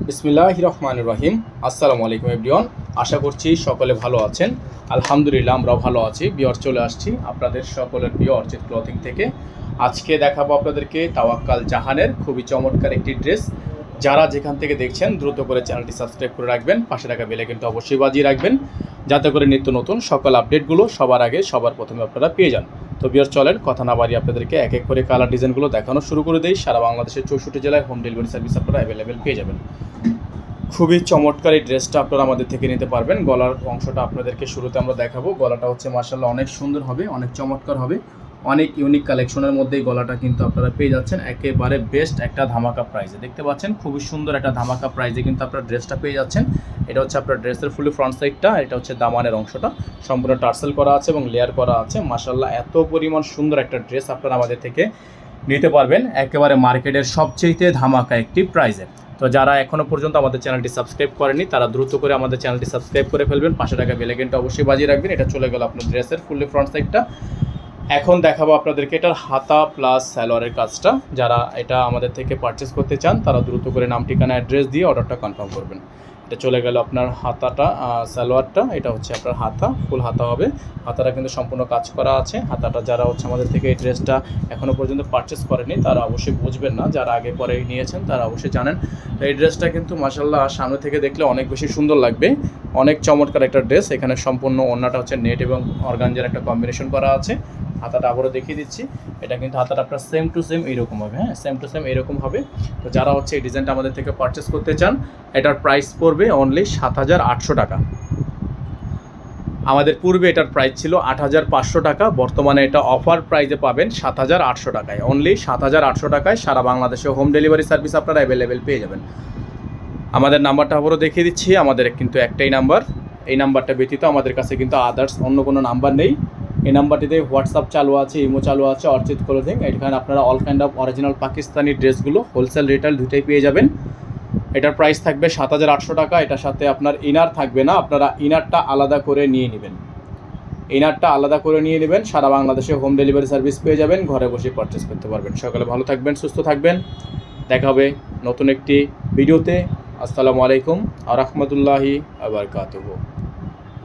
বিসমিল্লাহির রহমানির রহিম। আসসালামু আলাইকুম এভরিওয়ান। আশা করছি সকলে ভালো আছেন। আলহামদুলিল্লাহ আমরাও ভালো আছি। বিয়র চলে আসছি আপনাদের সকলের প্রিয় অর্চিত ক্লথিং থেকে। আজকে দেখাবো আপনাদেরকে তাওয়াক্কাল জাহানের খুবই চমৎকার একটি ড্রেস। যারা যেখান থেকে দেখছেন দ্রুত করে চ্যানেলটি সাবস্ক্রাইব করে রাখবেন, পাশে থাকা বেল আইকনটা অবশ্যই বাজিয়ে রাখবেন, যাতে করে নিত্য নতুন সকল আপডেটগুলো সবার আগে সবার প্রথমে আপনারা পেয়ে যান। তো বিয়র চলেন কথা না বাড়িয়ে আপনাদেরকে এক এক করে কালার ডিজাইনগুলো দেখানো শুরু করে দেই। সারা বাংলাদেশের 64 জেলায় হোম ডেলিভারি সার্ভিস আপনারা অ্যাভেলেবেল পেয়ে যাবেন। খুবই চমৎকার এই ড্রেসটা আপনারা আমাদের থেকে নিতে পারবেন। গলার অংশটা আপনাদেরকে শুরুতে আমরা দেখাবো। গলাটা হচ্ছে মাশাআল্লাহ অনেক সুন্দর হবে, অনেক চমৎকার হবে, অনেক ইউনিক কালেকশনের মধ্যে এই গলাটা কিন্তু আপনারা পেয়ে যাচ্ছেন একেবারে বেস্ট একটা ধামাকা প্রাইসে। দেখতে পাচ্ছেন খুবই সুন্দর একটা ধামাকা প্রাইসে কিন্তু আপনারা ড্রেসটা পেয়ে যাচ্ছেন। এটা হচ্ছে আপনার ড্রেসের ফুলি ফ্রন্ট সাইডটা, এটা হচ্ছে দামানের অংশটা সম্পূর্ণ টার্সেল করা আছে এবং লেয়ার করা আছে। মাশাআল্লাহ এত পরিমাণ সুন্দর একটা ড্রেস আপনারা আমাদের থেকে নিতে পারবেন একেবারে মার্কেটের সবচেয়ে ধামাকা একটি প্রাইসে। তো যারা এখনও পর্যন্ত আমাদের চ্যানেলটি সাবস্ক্রাইব করেনি তারা দ্রুত করে আমাদের চ্যানেলটি সাবস্ক্রাইব করে ফেলবেন, পাশে থাকা বেল আইকনটা অবশ্যই বাজিয়ে রাখবেন। এটা চলে গেল আপনার ড্রেসের ফুললি ফ্রন্ট সাইডটা। এখন দেখাবো আপনাদেরকে এটার হাতা প্লাস সালোয়ারের কাজটা। যারা এটা আমাদের থেকে পারচেস করতে চান তারা দ্রুত করে নাম ঠিকানা অ্যাড্রেস দিয়ে অর্ডারটা কনফার্ম করবেন। এটা চলে গেল আপনার হাতাটা, সালোয়ারটা। এটা হচ্ছে আপনার হাতা, ফুল হাতা হবে। হাতাটা কিন্তু সম্পূর্ণ কাজ করা আছে। হাতাটা যারা হচ্ছে আমাদের থেকে এই ড্রেসটা এখনও পর্যন্ত পারচেস করেনি তারা অবশ্যই বুঝবেন না, যারা আগে পরে নিয়েছেন তারা অবশ্যই জানেন। তো এই ড্রেসটা কিন্তু মাশাআল্লাহ সামনে থেকে দেখলে অনেক বেশি সুন্দর লাগবে, অনেক চমৎকার একটা ড্রেস। এখানে সম্পূর্ণ ওড়নাটা হচ্ছে নেট এবং অর্গানজার একটা কম্বিনেশন করা আছে। হাতাটা আবারও দেখিয়ে দিচ্ছি, এটা কিন্তু হাতাটা আপনার সেম টু সেম এইরকম হবে। হ্যাঁ, সেম টু সেম এরকম হবে। তো যারা হচ্ছে এই ডিজাইনটা আমাদের থেকে পারচেস করতে চান এটার প্রাইস পড়বে অনলি 7,800 টাকা। আমাদের পূর্বে এটার প্রাইস ছিল 8,500 টাকা, বর্তমানে এটা অফার প্রাইসে পাবেন 7,800 টাকায়। অনলি 7,800 টাকায় সারা বাংলাদেশে হোম ডেলিভারি সার্ভিস আপনারা অ্যাভেলেবেল পেয়ে যাবেন। আমাদের নাম্বারটা আবারও দেখিয়ে দিচ্ছি, আমাদের কিন্তু একটাই নাম্বার। এই নাম্বারটা ব্যতীত আমাদের কাছে কিন্তু আদার্স অন্য কোনো নাম্বার নেই। এই নাম্বারটিতে হোয়াটসঅ্যাপ চালু আছে, ইমো চালু আছে, অর্চিত ক্লোথিং। এখানে আপনারা all kind of original Pakistani ড্রেসগুলো হোলসেল রিটেল দুটোই পেয়ে যাবেন। এটার প্রাইস থাকবে 7,800 টাকা। এটার সাথে আপনার ইনার থাকবে না, আপনারা ইনারটা আলাদা করে নিয়ে নেবেন। ইনারটা আলাদা করে নিয়ে নেবেন। সারা বাংলাদেশে হোম ডেলিভারি সার্ভিস পেয়ে যাবেন, ঘরে বসে পারচেস করতে পারবেন। সকালে ভালো থাকবেন, সুস্থ থাকবেন। দেখা হবে নতুন একটি ভিডিওতে। আসসালামু আলাইকুম ওয়া রাহমাতুল্লাহি ওয়া বারাকাতুহু।